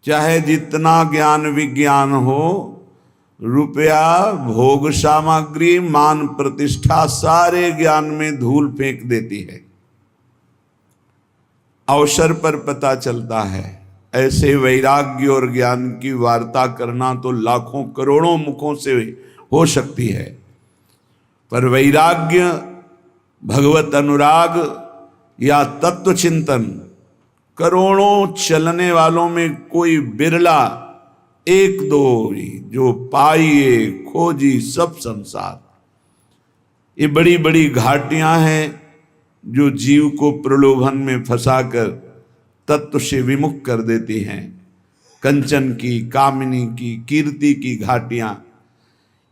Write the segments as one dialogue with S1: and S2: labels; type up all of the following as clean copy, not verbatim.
S1: चाहे जितना ज्ञान विज्ञान हो, रुपया, भोग सामग्री, मान प्रतिष्ठा, सारे ज्ञान में धूल फेंक देती है। अवसर पर पता चलता है। ऐसे वैराग्य और ज्ञान की वार्ता करना तो लाखों करोड़ों मुखों से हो सकती है, पर वैराग्य, भगवत अनुराग या तत्व चिंतन करोड़ों चलने वालों में कोई बिरला, एक दो ही जो पाइए खोजी सब संसार। ये बड़ी बड़ी घाटियां हैं जो जीव को प्रलोभन में फंसाकर तत्व से विमुख कर देती हैं। कंचन की, कामिनी की, कीर्ति की घाटियां,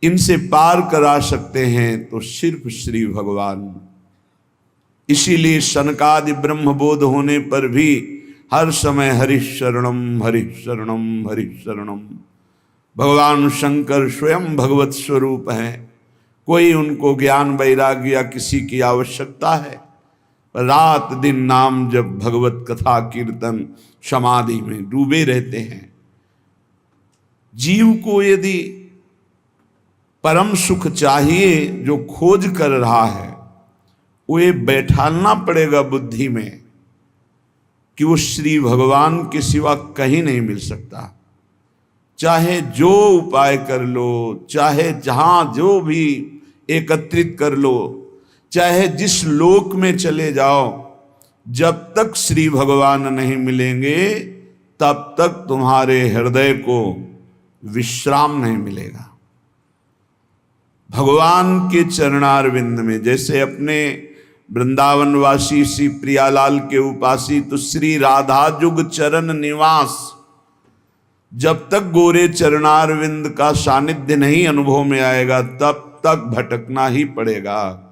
S1: इनसे पार करा सकते हैं तो सिर्फ श्री भगवान। इसीलिए सनकादि ब्रह्मबोध होने पर भी हर समय हरिः शरणम हरिः शरणम हरिः शरणम। भगवान शंकर स्वयं भगवत स्वरूप हैं। कोई उनको ज्ञान वैराग्य या किसी की आवश्यकता है? रात दिन नाम जब, भगवत कथा कीर्तन, समाधि में डूबे रहते हैं। जीव को यदि परम सुख चाहिए जो खोज कर रहा है, वो ये बैठालना पड़ेगा बुद्धि में कि वो श्री भगवान के सिवा कहीं नहीं मिल सकता। चाहे जो उपाय कर लो, चाहे जहां जो भी एकत्रित कर लो, चाहे जिस लोक में चले जाओ, जब तक श्री भगवान नहीं मिलेंगे तब तक तुम्हारे हृदय को विश्राम नहीं मिलेगा। भगवान के चरणारविंद में, जैसे अपने वृंदावनवासी श्री प्रियालाल के उपासी तो श्री राधा जुग चरण निवास, जब तक गोरे चरणारविंद का सानिध्य नहीं अनुभव में आएगा तब तक भटकना ही पड़ेगा।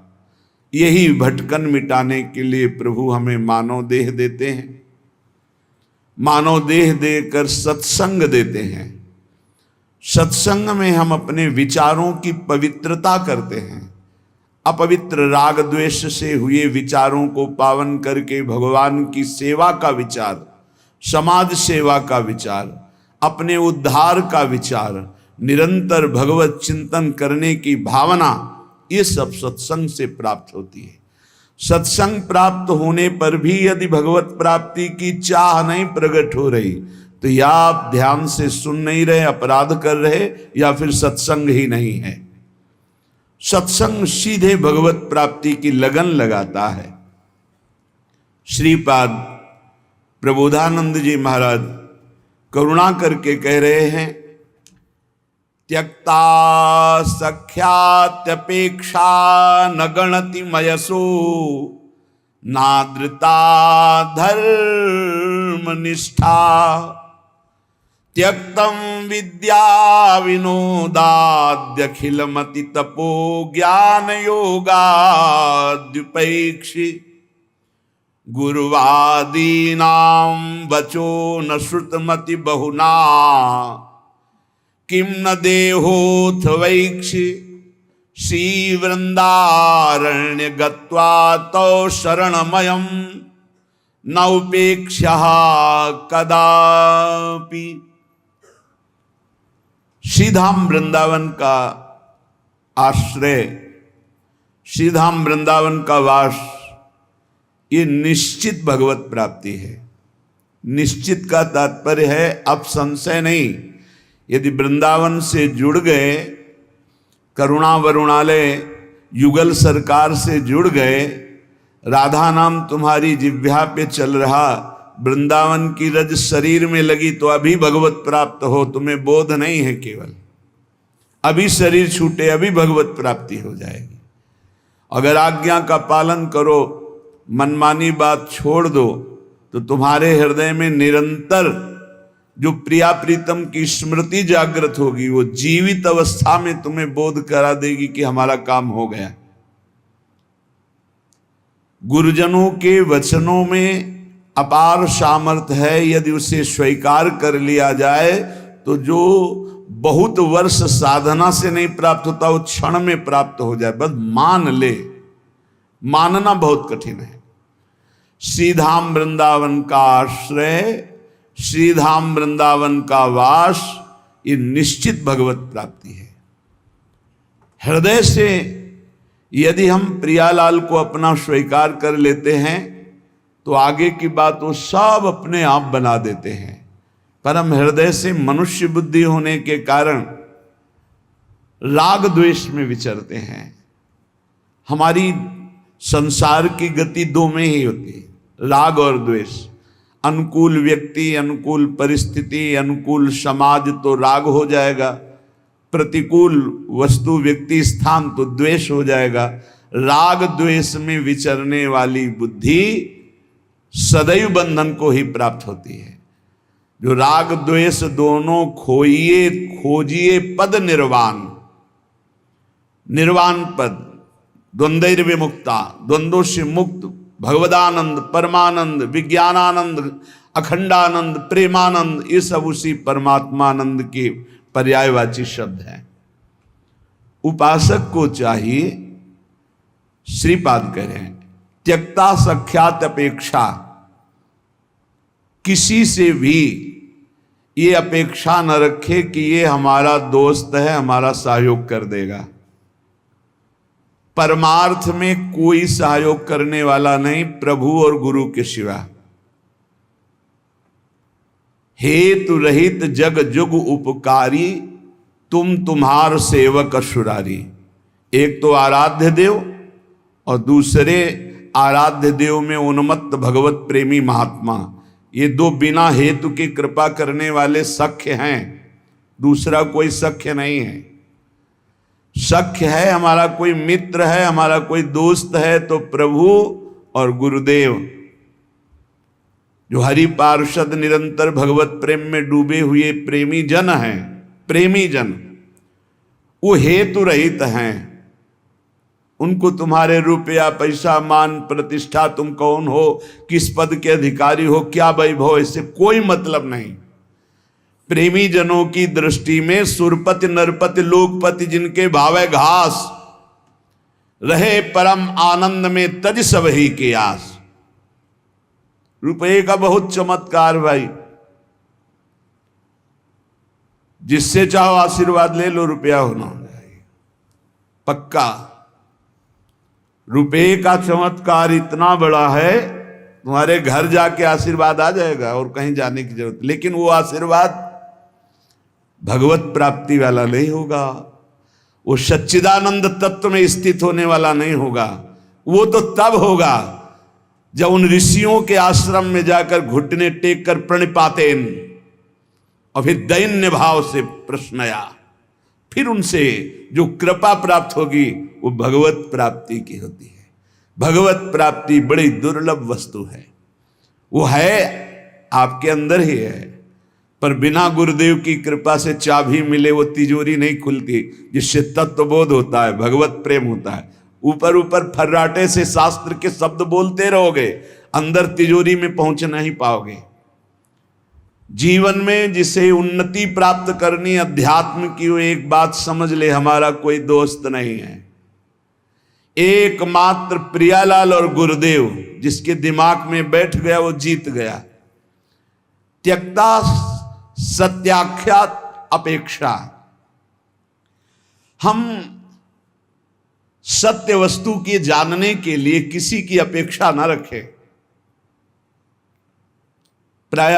S1: यही भटकन मिटाने के लिए प्रभु हमें मानव देह देते हैं। मानव देह देकर सत्संग देते हैं। सत्संग में हम अपने विचारों की पवित्रता करते हैं। अपवित्र राग द्वेष से हुए विचारों को पावन करके भगवान की सेवा का विचार, समाज सेवा का विचार, अपने उद्धार का विचार, निरंतर भगवत चिंतन करने की भावना, ये सब सत्संग से प्राप्त होती है। सत्संग प्राप्त होने पर भी यदि भगवत प्राप्ति की चाह नहीं प्रकट हो रही तो या आप ध्यान से सुन नहीं रहे, अपराध कर रहे, या फिर सत्संग ही नहीं है। सत्संग सीधे भगवत प्राप्ति की लगन लगाता है। श्रीपाद प्रबोधानंद जी महाराज करुणा करके कह रहे हैं, त्यक्ता सख्यात्यपेक्षा न गणति मयसो नादृता धर्म निष्ठा त्यक्तम विद्या विनोदाद्यखिलमति तपो ज्ञान योगाद्युपैक्षि गुरुवादीनां वचो न श्रुतमति बहुना किम न देहोथ वैक्षि श्री वृंदारण्य गत्वा तो शरणमयम् न उपेक्ष्यः कदापि। श्रीधाम वृंदावन का आश्रय, श्रीधाम वृंदावन का वास, ये निश्चित भगवत प्राप्ति है। निश्चित का तात्पर्य है अब संशय नहीं। यदि वृंदावन से जुड़ गए, करुणा वरुणालय युगल सरकार से जुड़ गए, राधा नाम तुम्हारी जिह्वा पे चल रहा, वृंदावन की रज शरीर में लगी तो अभी भगवत प्राप्त हो, तुम्हें बोध नहीं है। केवल अभी शरीर छूटे अभी भगवत प्राप्ति हो जाएगी। अगर आज्ञा का पालन करो, मनमानी बात छोड़ दो, तो तुम्हारे हृदय में निरंतर जो प्रिया प्रीतम की स्मृति जागृत होगी, वो जीवित अवस्था में तुम्हें बोध करा देगी कि हमारा काम हो गया। गुरुजनों के वचनों में अपार सामर्थ्य है। यदि उसे स्वीकार कर लिया जाए तो जो बहुत वर्ष साधना से नहीं प्राप्त होता वो क्षण में प्राप्त हो जाए। बस मान ले, मानना बहुत कठिन है। श्रीधाम वृंदावन का आश्रय श्रीधाम वृंदावन का वास, ये निश्चित भगवत प्राप्ति है। हृदय से यदि हम प्रियालाल को अपना स्वीकार कर लेते हैं तो आगे की बात वो सब अपने आप बना देते हैं। पर हम हृदय से मनुष्य बुद्धि होने के कारण राग द्वेष में विचरते हैं। हमारी संसार की गति दो में ही होती है, राग और द्वेष। अनुकूल व्यक्ति, अनुकूल परिस्थिति, अनुकूल समाज तो राग हो जाएगा, प्रतिकूल वस्तु व्यक्ति स्थान तो द्वेष हो जाएगा। राग द्वेष में विचरने वाली बुद्धि सदैव बंधन को ही प्राप्त होती है। जो राग द्वेष दोनों खोइए खोजिए पद निर्वाण, निर्वाण पद, द्वंद्व विमुक्ता, द्वंद्वों से मुक्त, भगवदानंद, परमानंद, विज्ञानानंद, अखंडानंद, प्रेमानंद, ये सब उसी परमात्मानंद के पर्यायवाची शब्द हैं। उपासक को चाहिए, श्रीपाद करें, त्यक्ता सख्यात अपेक्षा, किसी से भी ये अपेक्षा न रखे कि ये हमारा दोस्त है, हमारा सहयोग कर देगा। परमार्थ में कोई सहयोग करने वाला नहीं प्रभु और गुरु के सिवा। हेतु रहित जग जुग उपकारी, तुम तुम्हार सेवक असुरारी। एक तो आराध्य देव और दूसरे आराध्य देव में उन्मत्त भगवत प्रेमी महात्मा, ये दो बिना हेतु की कृपा करने वाले सख्य हैं, दूसरा कोई सख्य नहीं है। सख्य है, हमारा कोई मित्र है, हमारा कोई दोस्त है तो प्रभु और गुरुदेव, जो हरि पार्षद निरंतर भगवत प्रेम में डूबे हुए प्रेमी जन हैं, प्रेमी जन, वो हेतु रहित हैं। उनको तुम्हारे रुपया पैसा मान प्रतिष्ठा, तुम कौन हो, किस पद के अधिकारी हो, क्या वैभव, इससे कोई मतलब नहीं। प्रेमी जनों की दृष्टि में सुरपति नरपति लोकपति जिनके भावे घास, रहे परम आनंद में तज सब ही के आस। रुपये का बहुत चमत्कार भाई, जिससे चाहो आशीर्वाद ले लो, रुपया होना चाहिए पक्का। रुपये का चमत्कार इतना बड़ा है, तुम्हारे घर जाके आशीर्वाद आ जाएगा और कहीं जाने की जरूरत। लेकिन वो आशीर्वाद भगवत प्राप्ति वाला नहीं होगा, वो सच्चिदानंद तत्व में स्थित होने वाला नहीं होगा। वो तो तब होगा जब उन ऋषियों के आश्रम में जाकर घुटने टेक कर प्रणिपाते और फिर दैन्य भाव से प्रश्नया, फिर उनसे जो कृपा प्राप्त होगी वो भगवत प्राप्ति की होती है। भगवत प्राप्ति बड़ी दुर्लभ वस्तु है, वो है आपके अंदर ही है, पर बिना गुरुदेव की कृपा से चाबी मिले वो तिजोरी नहीं खुलती, जिससे तत्वबोध होता है, भगवत प्रेम होता है। ऊपर ऊपर फर्राटे से शास्त्र के शब्द बोलते रहोगे, अंदर तिजोरी में पहुंच नहीं पाओगे। जीवन में जिसे उन्नति प्राप्त करनी अध्यात्म की, वो एक बात समझ ले, हमारा कोई दोस्त नहीं है। एकमात्र प्रियालाल और गुरुदेव जिसके दिमाग में बैठ गया वो जीत गया। त्यक्ता सत्याख्यात अपेक्षा, हम सत्य वस्तु के जानने के लिए किसी की अपेक्षा ना रखें। प्राय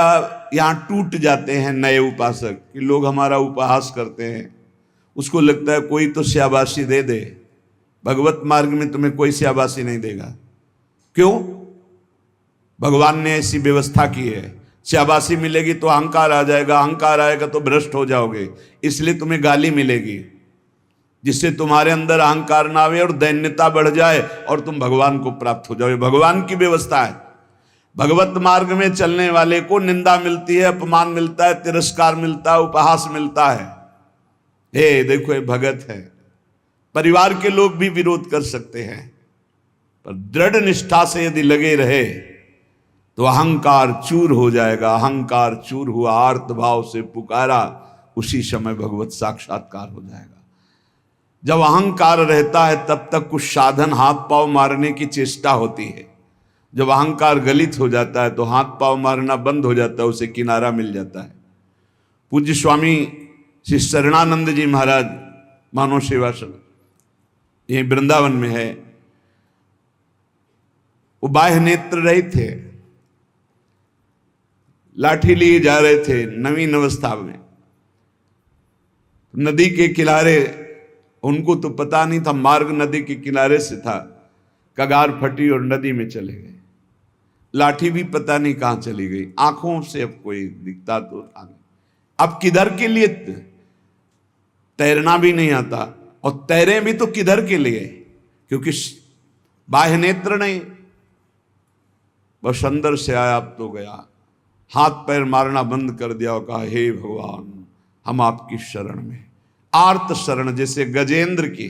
S1: यहां टूट जाते हैं नए उपासक कि लोग हमारा उपहास करते हैं, उसको लगता है कोई तो शाबाशी दे दे। भगवत मार्ग में तुम्हें कोई शाबाशी नहीं देगा। क्यों? भगवान ने ऐसी व्यवस्था की है। शाबाशी मिलेगी तो अहंकार आ जाएगा, अहंकार आएगा तो भ्रष्ट हो जाओगे, इसलिए तुम्हें गाली मिलेगी, जिससे तुम्हारे अंदर अहंकार ना आवे और दैन्यता बढ़ जाए और तुम भगवान को प्राप्त हो जाओ। भगवान की व्यवस्था है। भगवत मार्ग में चलने वाले को निंदा मिलती है, अपमान मिलता है, तिरस्कार मिलता है, उपहास मिलता है। हे देखो, ये भगत है। परिवार के लोग भी विरोध कर सकते हैं, पर दृढ़ निष्ठा से यदि लगे रहे तो अहंकार चूर हो जाएगा। अहंकार चूर हुआ, आर्त भाव से पुकारा, उसी समय भगवत साक्षात्कार हो जाएगा। जब अहंकार रहता है तब तक कुछ साधन हाथ पांव मारने की चेष्टा होती है, जब अहंकार गलित हो जाता है तो हाथ पांव मारना बंद हो जाता है, उसे किनारा मिल जाता है। पूज्य स्वामी श्री शरणानंद जी महाराज मानव सेवाश्रम यही वृंदावन में है, वो बाह्य नेत्र रहित थे, लाठी लिए जा रहे थे नवीन अवस्था में, नदी के किनारे, उनको तो पता नहीं था मार्ग नदी के किनारे से था, कगार फटी और नदी में चले गए। लाठी भी पता नहीं कहां चली गई, आंखों से अब कोई दिखता तो था नहीं। अब किधर के लिए, तैरना भी नहीं आता और तैरे भी तो किधर के लिए, क्योंकि बाह्य नेत्र नहीं, बस अंदर से आया अब तो गया, हाथ पैर मारना बंद कर दिया और कहा हे भगवान हम आपकी शरण में। आर्त शरण, जैसे गजेंद्र की